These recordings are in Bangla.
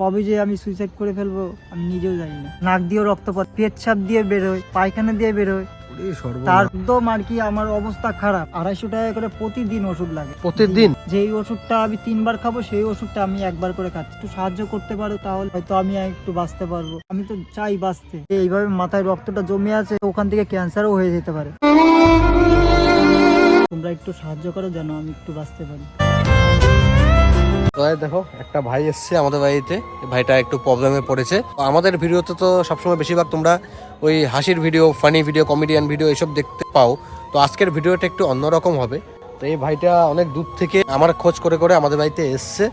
কবে যে আমি সুইসাইড করে ফেলবো আমি নিজেও জানি না। নাক দিয়ে রক্ত পড়ে, পেচ্ছাপ দিয়ে বেরোয়, পায়খানা দিয়ে বেরোয়। তার একদম আর কি আমার অবস্থা খারাপ। 250 টাকা করে প্রতিদিন ওষুধ লাগে। প্রতিদিন? যেই ওষুধটা আমি 3 বার খাবো সেই ওষুধটা আমি একবার করে খাচ্ছি। একটু সাহায্য করতে পারো তাহলে হয়তো আমি একটু বাঁচতে পারবো। আমি তো চাই বাঁচতে। এইভাবে মাথায় রক্তটা জমে আছে, ওখান থেকে ক্যান্সারও হয়ে যেতে পারে। তোমরা একটু সাহায্য করো যেন আমি একটু বাঁচতে পারি। দেখো একটা ভাই এসছে আমাদের বাড়িতে, ভাইটা একটু প্রবলেমে পড়েছে। আমাদের ভিডিওতে তো সবসময় বেশিরভাগ তোমরা ওই হাসির video, funny video, comedian video এসব দেখতে পাও। তো আজকের ভিডিওটা একটু অন্যরকম হবে। তো এই ভাইটা অনেক দূর থেকে আমার খোঁজ করে করে আমাদের বাড়িতে এসছে।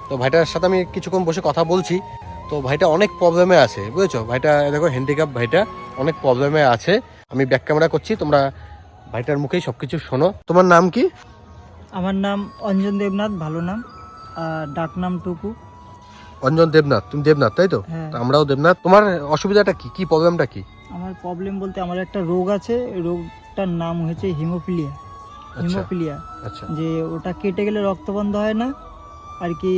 তো ভাইটার সাথে আমি কিছুক্ষণ বসে কথা বলছি। তো ভাইটা অনেক প্রবলেমে আছে, বুঝেছো? ভাইটা দেখো হ্যান্ডিক্যাপ, ভাইটা অনেক প্রবলেমে আছে। আমি ব্যাক ক্যামেরা করছি, তোমরা ভাইটার মুখেই সবকিছু শোনো। তোমার নাম কি? আমার নাম অঞ্জন দেবনাথ, ভালো নাম। আর ডাক নাম টুকু। অঞ্জন দেবনাথ? তুমি দেবনাথ তাই তো? হ্যাঁ। আমরাও দেবনাথ। তোমার অসুবিধাটা কি, কি প্রবলেমটা কি? আমার প্রবলেম বলতে আমার একটা রোগ আছে, রোগটার নাম হচ্ছে হিমোফিলিয়া। হিমোফিলিয়া, আচ্ছা। যে ওটা কেটে গেলে রক্ত বন্ধ হয় না আর কি,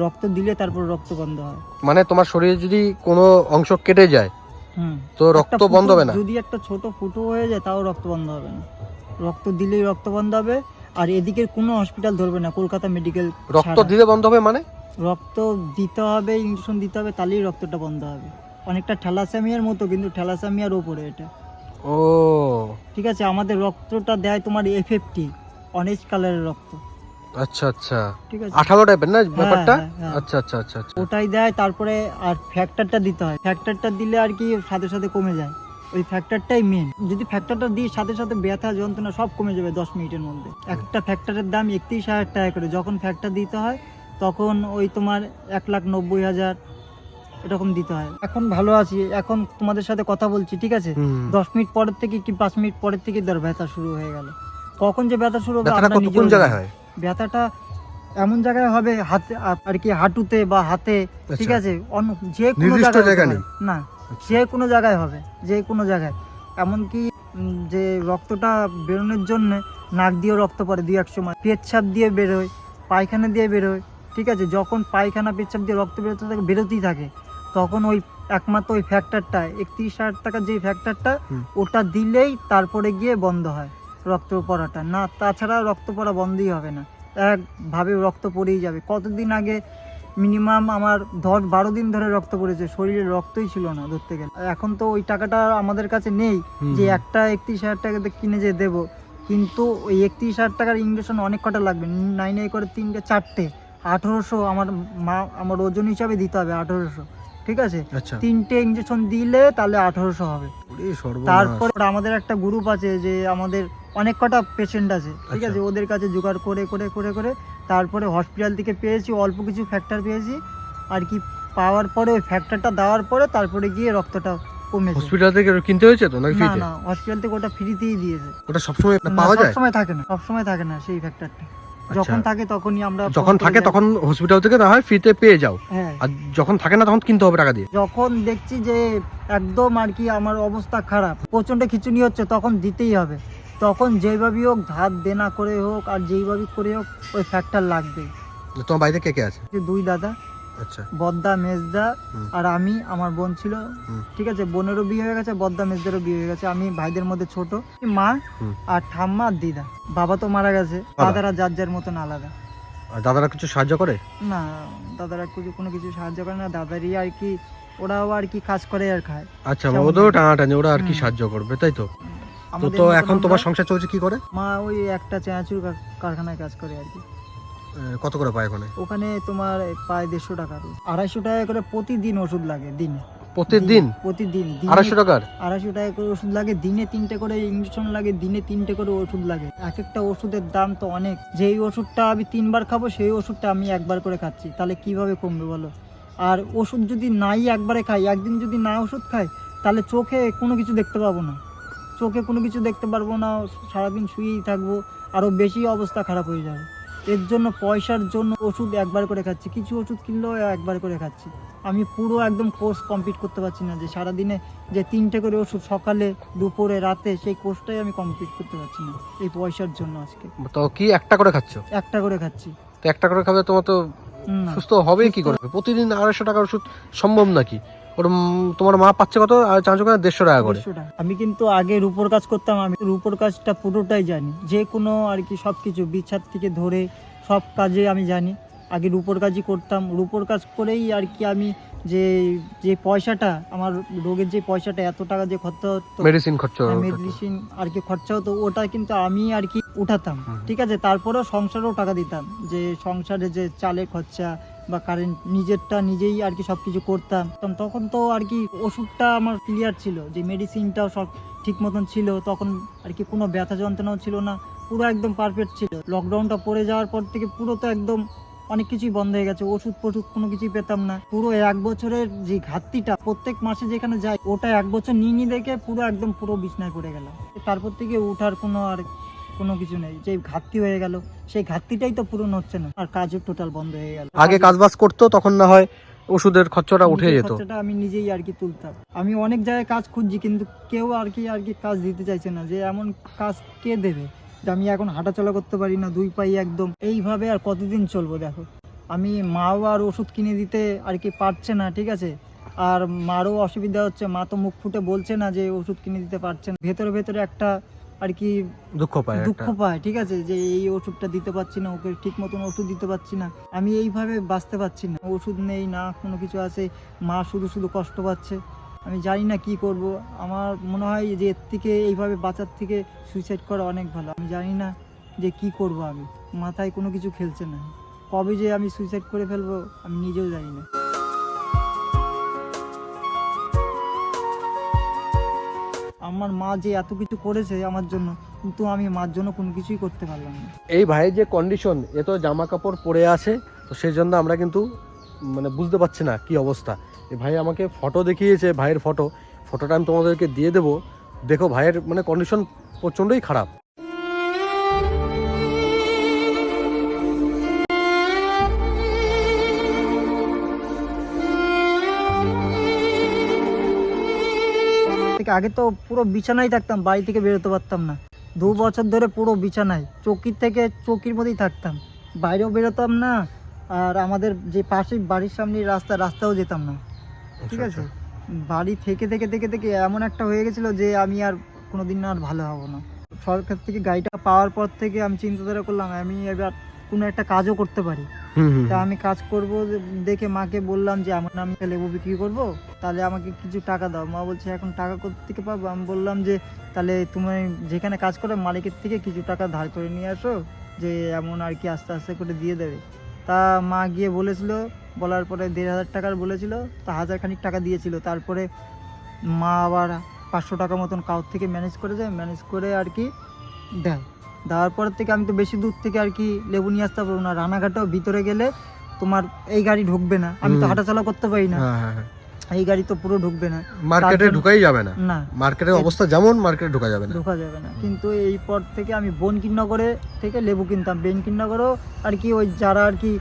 রক্ত দিলে তারপর রক্ত বন্ধ হয়। মানে তোমার শরীরে যদি কোনো অংশ কেটে যায় তো রক্ত বন্ধ হবে না? যদি একটা ছোট ফুটো হয়ে যায় তাও রক্ত বন্ধ হবে না। রক্ত দিলেই রক্ত বন্ধ হবে। আর এদিকের কোনো হসপিটাল ধরবে না, কলকাতা মেডিকেল। রক্ত দিলে বন্ধ হবে মানে? রক্ত দিতে হবে, ইনজেকশন দিতে হবে, তাহলেই রক্তটা বন্ধ হবে। অনেকটা থ্যালাসেমিয়ার মতো, কিন্তু থ্যালাসেমিয়ার ওপরে এটা। ও ঠিক আছে, আমাদের রক্তটা দেয় তোমার এফএফটি, অরেঞ্জ কালারের রক্ত। আচ্ছা আচ্ছা, ঠিক আছে, 18 টাইপের না ব্যাপারটা? হ্যাঁ। আচ্ছা আচ্ছা আচ্ছা আচ্ছা, ওটাই দেয়। তারপরে আর ফ্যাক্টরটা দিতে হয়। ফ্যাক্টরটা দিলে আর কি সাথে সাথে কমে যায়। ওই ফ্যাক্টরটাই মেন। যদি ফ্যাক্টরটা দিই সাথে সাথে ব্যথা যন্ত্রণা সব কমে যাবে 10 মিনিটের মধ্যে। একটা ফ্যাক্টরের দাম 31,000 টাকা করে। যখন ফ্যাক্টর দিতে হয় তখন ওই তোমার 1,90,000 এরকম দিতে হয়। এখন ভালো আছি, এখন তোমাদের সাথে কথা বলছি, ঠিক আছে। 10 মিনিট পরের থেকে কি 5 মিনিট পরের থেকে ধর ব্যথা শুরু হয়ে গেল। কখন যে ব্যথা শুরু হবে আমরা নিজেও কোন জায়গায় হয়? ব্যথাটা এমন জায়গায় হবে হাতে আর কি, হাঁটুতে বা হাতে, ঠিক আছে। যে কোনো জায়গায় না, যে কোনো জায়গায় হবে, যে কোনো জায়গায়। এমনকি যে রক্তটা বেরোনোর জন্য নাক দিয়ে রক্ত পড়ে 2-1 সময়, পেচ্ছাপ দিয়ে বেরোয়, পায়খানা দিয়ে বেরোয়। ঠিক আছে, যখন পায়খানা পেচ্ছাপ দিয়ে রক্ত বেরোতেই থাকে তখন ওই একমাত্র ওই ফ্যাক্টরটা 31,000 টাকার যে ফ্যাক্টরটা, ওটা দিলেই তারপরে গিয়ে বন্ধ হয় রক্ত পড়াটা। না তাছাড়া রক্ত পড়া বন্ধই হবে না, একভাবে রক্ত পড়েই যাবে। কতদিন আগে মিনিমাম আমার 10-12 দিন ধরে রক্ত পড়েছে, শরীরে রক্তই ছিল না ধরতে গেলে। এখন তো ওই টাকাটা আমাদের কাছে নেই যে একটা 31,000 টাকাতে কিনে যে দেবো। কিন্তু ওই 31,000 টাকার ইঞ্জেকশন অনেক কটা লাগবে, 9 করে 3টে 4টে 1800 আমার ওজন হিসাবে দিতে হবে 1800। ঠিক আছে, 3টে ইঞ্জেকশন দিলে তাহলে 1800 হবে। তারপর আমাদের একটা গ্রুপ আছে, যে আমাদের অনেক কটা পেশেন্ট আছে, ঠিক আছে। ওদের কাছে জোগাড় করে করে করে করে তারপরে হসপিটাল থেকে পেয়েছি, অল্প কিছু ফ্যাক্টর পেয়েছি আর কি। পাওয়ার পরে ওই ফ্যাক্টরটা দেওয়ার পরে তারপরে গিয়ে রক্তটা কমেছে। হসপিটাল থেকে কিনতে হয়েছে তো নাকি ফ্রিতে? না, হসপিটাল থেকে ওটা ফ্রিতেই দিয়েছে। ওটা সব সময় পাওয়া যায়? সব সময় থাকে না সেই ফ্যাক্টরটা। যখন থাকে তখনই আমরা, যখন থাকে তখন হসপিটাল থেকে না হয় ফ্রিতে পেয়ে যাও। হ্যাঁ, আর যখন থাকে না তখন কিনতে হবে টাকা দিয়ে। যখন দেখছি যে একদম আর কি আমার অবস্থা খারাপ, প্রচন্ড খিচুনি হচ্ছে, তখন দিতেই হবে। তখন যেইভাবেই হোক, ধার দেনা করে হোক আর যেইভাবে করে হোক, ওই ফ্যাক্টর লাগবে। তোমার বাড়িতে কে কে আছে? 2 দাদা, আচ্ছা, বদ্দা মেজদা আর আমি। আমার বোন ছিল, ঠিক আছে। বোনেরও বিয়ে হয়ে গেছে, বদ্দা মেজদারও বিয়ে হয়ে গেছে। আমি ভাইদের মধ্যে ছোট। মা আর ঠাম্মা আর দিদা। বাবা তো মারা গেছে। দাদারা যার যার মতন আলাদা। আর দাদারা কিছু সাহায্য করে না? দাদারা কোনো কিছু সাহায্য করে না। দাদারই আর কি, ওরাও আর কি কাজ করে আর খায়। আচ্ছা, ওদেরও টানাটানি, ওরা আর কি সাহায্য করবে, তাই তো? তো এখন তোমার সংসার চলছে কি করে? মা ওই একটা চানাচুর কারখানায় কাজ করে আর কি। কত করে পায় ওখানে? তোমার পায় 150 টাকা। 250 টাকা করে প্রতিদিন ওষুধ লাগে। দিনে প্রতিদিন 250 টাকার? 250 টাকা করে ওষুধ লাগে। দিনে 3টে করে ইঞ্জেকশন লাগে, দিনে 3টে করে ওষুধ লাগে। এক একটা ওষুধের দাম তো অনেক। যেই ওষুধটা আমি 3 বার খাবো সেই ওষুধটা আমি একবার করে খাচ্ছি, তাহলে কিভাবে কমবে বলো? আর ওষুধ যদি নাই একবারে খাই, একদিন যদি না ওষুধ খাই, তাহলে চোখে কোনো কিছু দেখতে পাবো না। চোখে কোনো কিছু দেখতে পারবো না, সারাদিন শুয়েই থাকবো, আরও বেশি অবস্থা খারাপ হয়ে যাবে। এর জন্য পয়সার জন্য ওষুধ একবার করে খাচ্ছি। কিছু ওষুধ কিনলেও একবার করে খাচ্ছি। আমি পুরো একদম কোর্স কমপ্লিট করতে পারছি না, যে সারাদিনে যে 3টে করে ওষুধ সকালে দুপুরে রাতে, সেই কোর্সটাই আমি কমপ্লিট করতে পারছি না এই পয়সার জন্য। আজকে তো কি একটা করে খাচ্ছ? একটা করে খাচ্ছি। তো একটা করে খাবে তোমার তো না। সুস্থ হবে কি করে? প্রতিদিন 250 টাকার ওষুধ সম্ভব নাকি? ওর তোমার মা পাচ্ছে কত আর চাঁচু কেন 150 টাকা করে? 150 টাকা। আমি কিন্তু আগে রূপোর কাজ করতাম, আমি রূপোর কাজটা পুরোটাই জানি, যে কোনো আর কি সবকিছু বিছাদ থেকে ধরে সব কাজে আমি জানি। আগে রূপোর কাজই করতাম, রূপোর কাজ করেই আর কি আমি যে যে পয়সাটা আমার রোগের যে পয়সাটা এত টাকা যে খরচা হতো, মেডিসিন খরচা মেডিসিন আর কি খরচা হতো, ওটা কিন্তু আমি আর কি উঠাতাম। ঠিক আছে, তারপরেও সংসারেও টাকা দিতাম, যে সংসারে যে চালের খরচা বা কারেন্ট নিজেরটা নিজেই আর কি সবকিছু করতাম। তখন তো আর কি ওষুধটা আমার ক্লিয়ার ছিল, যে মেডিসিনটাও সব ঠিক মতন ছিল, তখন আর কি কোনো ব্যথা যন্ত্রণাও ছিল না, পুরো একদম পারফেক্ট ছিল। লকডাউনটা পড়ে যাওয়ার পর থেকে পুরো তো একদম অনেক কিছুই বন্ধ হয়ে গেছে, ওষুধ ফষুধ কোনো কিছুই পেতাম না। পুরো 1 বছরের যে ঘাটতিটা প্রত্যেক মাসে যেখানে যাই, ওটা 1 বছর নিয়ে দেখে পুরো বিছনায় পড়ে গেলাম। তারপর থেকে উঠার কোনো কিছু নেই, যে ঘাটতি হয়ে গেল সেই ঘাটতিটাই তো পূরণ হচ্ছে না, আর কাজও টোটাল বন্ধ হয়ে গেল। আগে কাজবাজ করতো তখন না হয় ওষুধের খরচাটা উঠে যেত, খরচাটা আমি নিজেই আর কি তুলতাম। আমি অনেক জায়গায় কাজ খুঁজছি, কিন্তু কেউ আর কি কাজ দিতে চাইছে না, যে এমন কাজ কে দেবে, যে আমি এখন হাঁটাচলা করতে পারি না, 2 পাই একদম, এইভাবে আর কতদিন চলবো? দেখো, আমি মাও আর ওষুধ কিনে দিতে আর কি পারছে না, ঠিক আছে, আর মারও অসুবিধা হচ্ছে, মা তো মুখ ফুটে বলছে না যে ওষুধ কিনে দিতে পারছে না, ভেতরে ভেতরে একটা আর কি দুঃখ পায়, ঠিক আছে, যে এই ওষুধটা দিতে পারছি না, ওকে ঠিক মতন ওষুধ দিতে পারছি না, আমি এইভাবে বাঁচতে পারছি না, ওষুধ নেই না কোনো কিছু আছে, মা শুধু কষ্ট পাচ্ছে, আমি জানি না কি করব। আমার মনে হয় যে এর থেকে এইভাবে বাঁচার থেকে সুইসাইড করা অনেক ভালো। আমি জানি না যে কি করব, আমি মাথায় কোনো কিছু খেলছে না, কবে যে আমি সুইসাইড করে ফেলবো আমি নিজেও জানি না। আমার মা যে এত কিছু করেছে আমার জন্য, কিন্তু আমি মার জন্য কোনো কিছুই করতে পারলাম না। এই ভাইয়ের যে কন্ডিশন, এ তো জামা কাপড় পরে আছে, তো সেই জন্য আমরা কিন্তু মানে বুঝতে পারছি না কি অবস্থা। এই ভাই আমাকে ফটো দেখিয়েছে, ভাইয়ের ফটোটা আমি তোমাদেরকে দিয়ে দেবো, দেখো ভাইয়ের মানে কন্ডিশন প্রচণ্ডই খারাপ। আগে তো পুরো বিছানায় থাকতাম, বাড়ি থেকে বেরোতে পারতাম না, 2 বছর ধরে পুরো বিছানায়, চৌকির মধ্যেই থাকতাম, বাইরেও বেরোতাম না, আর আমাদের যে পাশে বাড়ির সামনে রাস্তাও যেতাম না, ঠিক আছে। বাড়ি থেকে থেকে থেকে থেকে এমন একটা হয়ে গেছিল যে আমি আর কোনোদিন আর ভালো হব না। সরকার থেকে গাড়িটা পাওয়ার পর থেকে আমি চিন্তাধারা করলাম আমি এবার কোনো একটা কাজও করতে পারি, তা আমি কাজ করব দেখে মাকে বললাম যে আমার আমি লেবু বিক্রি করব, তাহলে আমাকে কিছু টাকা দাও। মা বলছে এখন টাকা কোথা থেকে পাবো? আমি বললাম যে তাহলে তুমি যেখানে কাজ করো মালিকের থেকে কিছু টাকা ধার করে নিয়ে আসো, যে এমন আর কি আস্তে আস্তে করে দিয়ে দেবে। তা মা গিয়ে বলেছিল, বলার পরে 1500 টাকার বলেছিল, তা 1000 খানিক টাকা দিয়েছিল। তারপরে মা আবার 500 টাকা মতন কাউর থেকে ম্যানেজ করে আর কি দেওয়ার পর থেকে আমি তো বেশি দূর থেকে আর কি লেবু নিয়ে আসতে পারবো না, রানাঘাটেও ভিতরে গেলে তোমার এই গাড়ি ঢুকবে না, আমি তো হাঁটাচলা করতে পারি না, এই গাড়ি তো পুরো ঢুকবে না, মার্কেটে ঢুকাই যাবে না, না মার্কেটের অবস্থা যেমন মার্কেটে ঢোকা যাবে না। কিন্তু এই পর থেকে আমি বনকিনগরে থেকে লেবু কিনতাম, বনকিনগরেও আর কি ওই যারা আর কি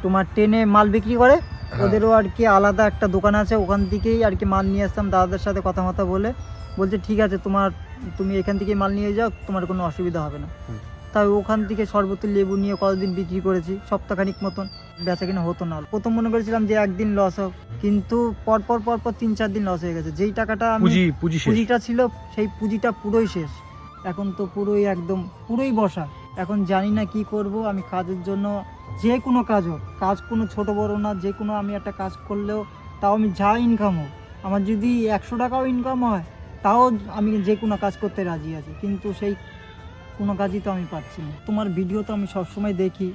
তোমার ট্রেনে মাল বিক্রি করে ওদেরও আর কি আলাদা একটা দোকান আছে, ওখান থেকেই আর কি মাল নিয়ে আসতাম, দাদাদের সাথে কথা বলে বলছে ঠিক আছে তুমি এখান থেকে মাল নিয়ে যাও, তোমার কোনো অসুবিধা হবে না। তাই ওখান থেকে শরবতের লেবু নিয়ে কতদিন বিক্রি করেছি, সপ্তাহখানিক মতন, বেচা কিনা হতো না। প্রথম মনে করেছিলাম যে একদিন লস হোক, কিন্তু পরপর 3-4 দিন লস হয়ে গেছে। যেই টাকাটা পুঁজিটা ছিল সেই পুঁজিটা পুরোই শেষ, এখন তো পুরোই বসা। এখন জানি না কি করব। আমি কাজের জন্য যে কোনো কাজ হোক, কাজ কোনো ছোট বড় না, যে কোনো আমি একটা কাজ করলেও তাও আমি যা ইনকাম হোক, আমার যদি 100 টাকাও ইনকাম হয় তাও আমি যে কোনো কাজ করতে রাজি আছি, কিন্তু সেই কোনো কাজই তো আমি পাচ্ছি না। তোমার ভিডিও তো আমি সবসময় দেখি,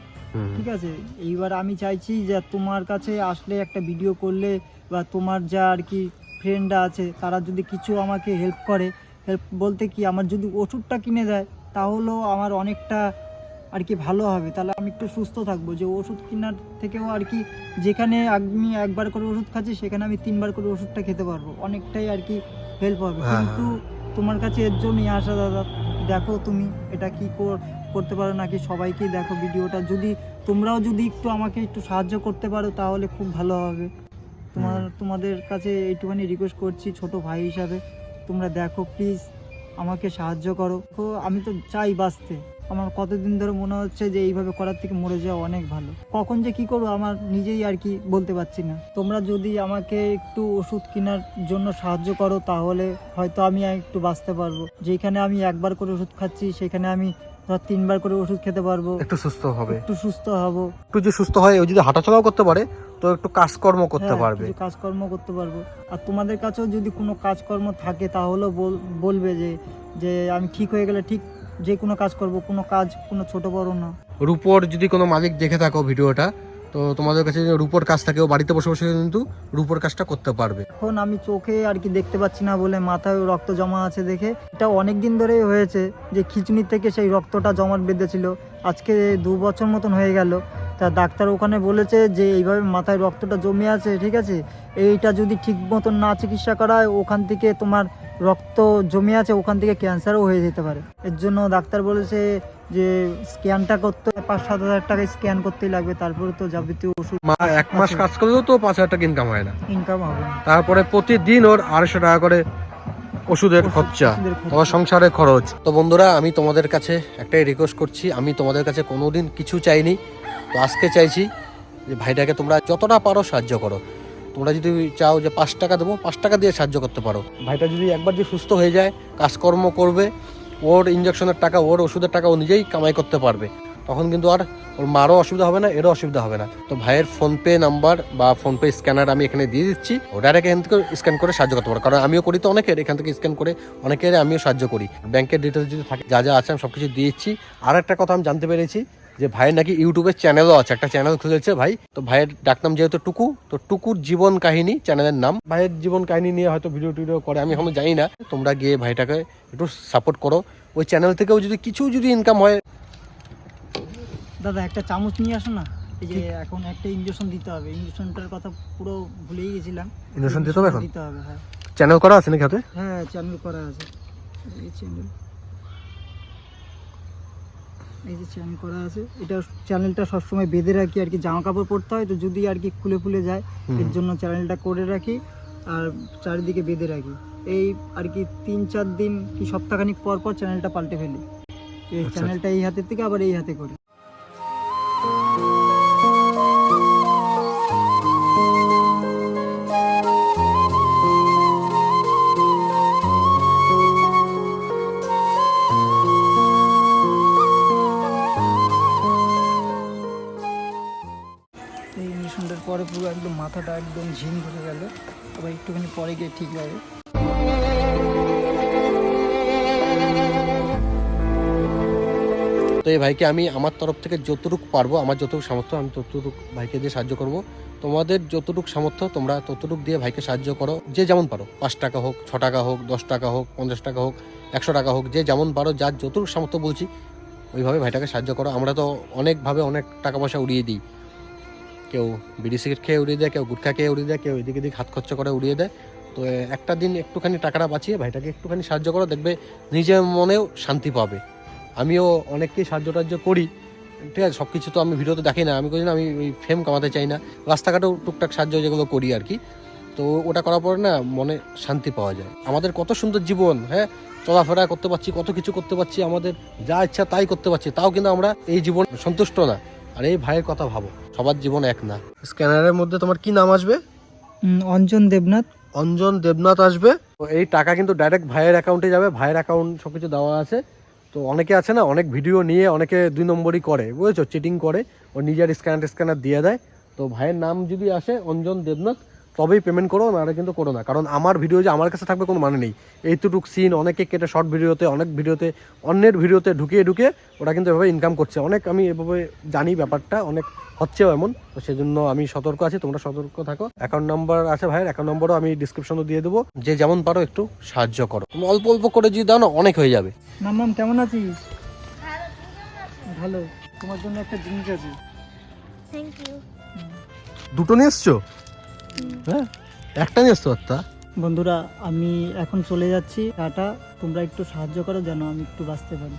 ঠিক আছে, এইবার আমি চাইছি যে তোমার কাছে আসলে একটা ভিডিও করলে বা তোমার যা আর কি ফ্রেন্ডরা আছে তারা যদি কিছু আমাকে হেল্প করে, হেল্প বলতে কি আমার যদি ওষুধটা কিনে দেয় তাহলেও আমার অনেকটা আর কি ভালো হবে, তাহলে আমি একটু সুস্থ থাকবো। যে ওষুধ কেনার থেকেও আর কি যেখানে আমি একবার করে ওষুধ খাচ্ছি সেখানে আমি 3 বার করে ওষুধটা খেতে পারবো, অনেকটাই আর কি হেল্প হবে। কিন্তু তোমার কাছে এর জন্যই আসা দাদা, দেখো তুমি এটা কি করতে পারো নাকি, সবাইকেই দেখো ভিডিওটা, যদি তোমরাও যদি একটু আমাকে একটু সাহায্য করতে পারো তাহলে খুব ভালো হবে। তোমাদের কাছে একটুখানি রিকোয়েস্ট করছি ছোট ভাই হিসাবে, তোমরা দেখো প্লিজ আমাকে সাহায্য করো। তো আমি তো চাই বাঁচতে, আমার কতদিন ধরে মনে হচ্ছে যে এইভাবে করার থেকে মরে যাওয়া অনেক ভালো। কখন যে কি করবো আমার নিজেই আর কি বলতে পারছি না। তোমরা যদি আমাকে একটু ওষুধ কেনার জন্য সাহায্য করো তাহলে হয়তো আমি একটু বাঁচতে পারবো। যেখানে আমি একবার করে ওষুধ খাচ্ছি সেখানে আমি ধর 3 বার করে ওষুধ খেতে পারবো, একটু সুস্থ হবে, একটু সুস্থ হবো। একটু যে সুস্থ হয়, ও যদি হাঁটাচলাও করতে পারে তো একটু কাজকর্ম করতে হ্যাঁ, পারবে। কিছু কাজকর্ম করতে পারবো। আর তোমাদের কাছেও যদি কোনো কাজকর্ম থাকে তাহলেও বলবে যে যে আমি ঠিক হয়ে গেলে ঠিক যে কোনো কাজ করব, কোনো কাজ কোনো ছোট বড় না। রূপোর যদি কোনো মালিক দেখে থাকো ভিডিওটা, তো তোমাদের কাছে যদি রূপোর কাজ থাকে, ও বাড়িতে বসে বসে কিন্তু রূপোর কাজটা করতে পারবে। এখন আমি চোখে আর কি দেখতে পাচ্ছি না বলে মাথায় রক্ত জমা আছে দেখে, এটা অনেক দিন ধরেই হয়েছে যে খিঁচুনি থেকে সেই রক্তটা জমাট বেঁধেছিল। আজকে 2 বছর মতন হয়ে গেল। তা ডাক্তার ওখানে বলেছে যে এইভাবে মাথায় রক্তটা জমে আছে, ঠিক আছে, এইটা যদি ঠিক মতন না চিকিৎসা করা হয় ওখান থেকে তোমার রক্ত জমে আছে, ওখান থেকে ক্যান্সারও হয়ে যেতে পারে। এর জন্য ডাক্তার বলেছে যে স্ক্যানটা করতে 5-7 হাজার টাকা স্ক্যান করতেই লাগবে, তারপরে তো যাবতীয় ওষুধ 1 মাস কাজ করলেও তো 5,000 টাকা ইনকাম হয় না। ইনকাম হবে না। তারপরে প্রতিদিন ওর 250 টাকা করে ওষুধের খরচা, তোমার সংসারের খরচ। তো বন্ধুরা, আমি তোমাদের কাছে একটাই রিকোয়েস্ট করছি, আমি তোমাদের কাছে কোনোদিন কিছু চাইনি, তো আজকে চাইছি যে ভাইটাকে তোমরা যতটা পারো সাহায্য করো। তোমরা যদি চাও যে 5 টাকা দেবো, 5 টাকা দিয়ে সাহায্য করতে পারো। ভাইটা যদি একবার যে সুস্থ হয়ে যায়, কাজকর্ম করবে, ওর ইঞ্জেকশনের টাকা, ওর ওষুধের টাকা ও নিজেই কামাই করতে পারবে, তখন কিন্তু আর ওর মারও অসুবিধা হবে না, এরও অসুবিধা হবে না। তো ভাইয়ের ফোনপে নাম্বার বা ফোনপে স্ক্যানার আমি এখানে দিয়ে দিচ্ছি, ও ডাইরেক্ট এখান থেকে স্ক্যান করে সাহায্য করতে পারো। কারণ আমিও করি তো অনেকের, এখান থেকে স্ক্যান করে অনেকের আমিও সাহায্য করি। ব্যাংকের ডিটেলস যদি থাকে, যা যা আছে আমি সব কিছু দিয়ে দিচ্ছি। আর একটা কথা আমি জানতে পেরেছি যে ভাইয়ের নাকি ইউটিউবের চ্যানেলও আছে, একটা চ্যানেল খুলেছে ভাই। তো ভাইয়ের ডাকনাম যেহেতু টুকু, তো টুকুর জীবন কাহিনী চ্যানেলের নাম। ভাইয়ের জীবন কাহিনী নিয়ে হয়তো ভিডিও টিডিও করে, আমি এখনো জানি না। তোমরা গিয়ে ভাইটাকে একটু সাপোর্ট করো। ওই চ্যানেল থেকেও যদি কিছু ইনকাম হয়। দাদা একটা চামচ নিয়ে আসো না, এই যে এখন একটা ইনজেকশন দিতে হবে, ইনজেকশনটার কথা পুরো ভুলেই গেছিলাম। ইনজেকশন দিতে হবে এখন? দিতে হবে, হ্যাঁ। চ্যানেল করা আছে নাকি হাতে? হ্যাঁ, চ্যানেল করা আছে, এই চ্যানেল, এই যে চ্যানেল করা আছে। এটা চ্যানেলটা সবসময় বেঁধে রাখি আর কি, জামা কাপড় পরতে হয় তো যদি আর কি খুলে যায়, এর জন্য চ্যানেলটা করে রাখি আর চারিদিকে বেঁধে রাখি। এই আর কি 3-4 দিন কি সপ্তাহখানিক পর পর চ্যানেলটা পাল্টে ফেলি। এই চ্যানেলটা এই হাতের থেকে আবার এই হাতে করি। এই ইঞ্জেকশনটার পরে পুরো একদম মাথাটা একদম ঝিম ধরে গেল, আবার একটুখানি পরে গিয়ে ঠিক হবে। তো এই ভাইকে আমি আমার তরফ থেকে যতটুকু পারবো, আমার যতটুকু সামর্থ্য, আমি ততটুকু ভাইকে দিয়ে সাহায্য করব। তোমাদের যতটুকু সামর্থ্য তোমরা ততটুকু দিয়ে ভাইকে সাহায্য করো, যে যেমন পারো। 5 টাকা হোক, 6 টাকা হোক, 10 টাকা হোক, 50 টাকা হোক, 100 টাকা হোক, যে যেমন পারো, যার যতটুকু সামর্থ্য বলছি ওইভাবে ভাইটাকে সাহায্য করো। আমরা তো অনেকভাবে অনেক টাকা পয়সা উড়িয়ে দিই। কেউ বিড়ি সিগারেট খেয়ে উড়িয়ে দেয়, কেউ গুটখা খেয়ে উড়িয়ে দেয়, কেউ এদিকে এদিকে হাত খরচা করে উড়িয়ে দেয়। তো একটা দিন একটুখানি টাকাটা বাঁচিয়ে ভাইটাকে একটুখানি সাহায্য করো, দেখবে নিজের মনেও শান্তি পাবে। আমিও অনেককেই সাহায্য টাহায্য করি, ঠিক আছে, সব কিছু তো আমি ভিডিওতে দেখি না, আমি করি না, আমি ওই ফেম কামাতে চাই না। রাস্তাঘাটেও টুকটাক সাহায্য যেগুলো করি আর কি, তো ওটা করার পরে না মনে শান্তি পাওয়া যায়। আমাদের কত সুন্দর জীবন, হ্যাঁ, চলাফেরা করতে পারছি, কত কিছু করতে পারছি, আমাদের যা ইচ্ছা তাই করতে পারছি, তাও কিন্তু আমরা এই জীবন সন্তুষ্ট না। আর এই ভাইয়ের কথা ভাবো, সবার জীবন এক না। স্ক্যানারের মধ্যে তোমার কি নাম আসবে? অঞ্জন দেবনাথ। অঞ্জন দেবনাথ আসবে। তো এই টাকা কিন্তু ডাইরেক্ট ভাইয়ের অ্যাকাউন্টে যাবে, ভাইয়ের অ্যাকাউন্ট সবকিছু দেওয়া আছে। তো অনেকে আছে না, অনেক ভিডিও নিয়ে অনেকে 2 নম্বরই করে, বুঝেছো, চিটিং করে, ও নিজের স্ক্যানার দিয়ে দেয়। তো ভাইয়ের নাম যদি আসে অঞ্জন দেবনাথ, তবেই পেমেন্ট করো, নাহলে কিন্তু করো না। কারণ আমার ভিডিও যে আমার কাছে থাকবে কোনো মানে নেই। এইটুক সিন অনেকে কেটে শর্ট ভিডিওতে, অনেক ভিডিওতে, অন্যের ভিডিওতে ঢুকিয়ে ওরা কিন্তু এভাবে ইনকাম করছে। অনেক আমি এভাবে জানি ব্যাপারটা, অনেক হচ্ছেও এমন। তো সেজন্য আমি সতর্ক আছি, তোমরা সতর্ক থাকো। অ্যাকাউন্ট নাম্বার আছে ভাইয়ের, অ্যাকাউন্ট নাম্বারও আমি ডিসক্রিপশনে দিয়ে দেবো। যে যেমন পারো একটু সাহায্য করো, তুমি অল্প অল্প করে যদি দাও না, অনেক হয়ে যাবে। মাম্মাম কেমন আছিস? ভালো। তোমার জন্য একটা জিনিস আছে। Thank you. দুটো নিয়ে এসছো? হ্যাঁ, একটা নিয়ে এসছো। বন্ধুরা, আমি এখন চলে যাচ্ছি, টাটা। তোমরা একটু সাহায্য করো যেন আমি একটু বাঁচতে পারি।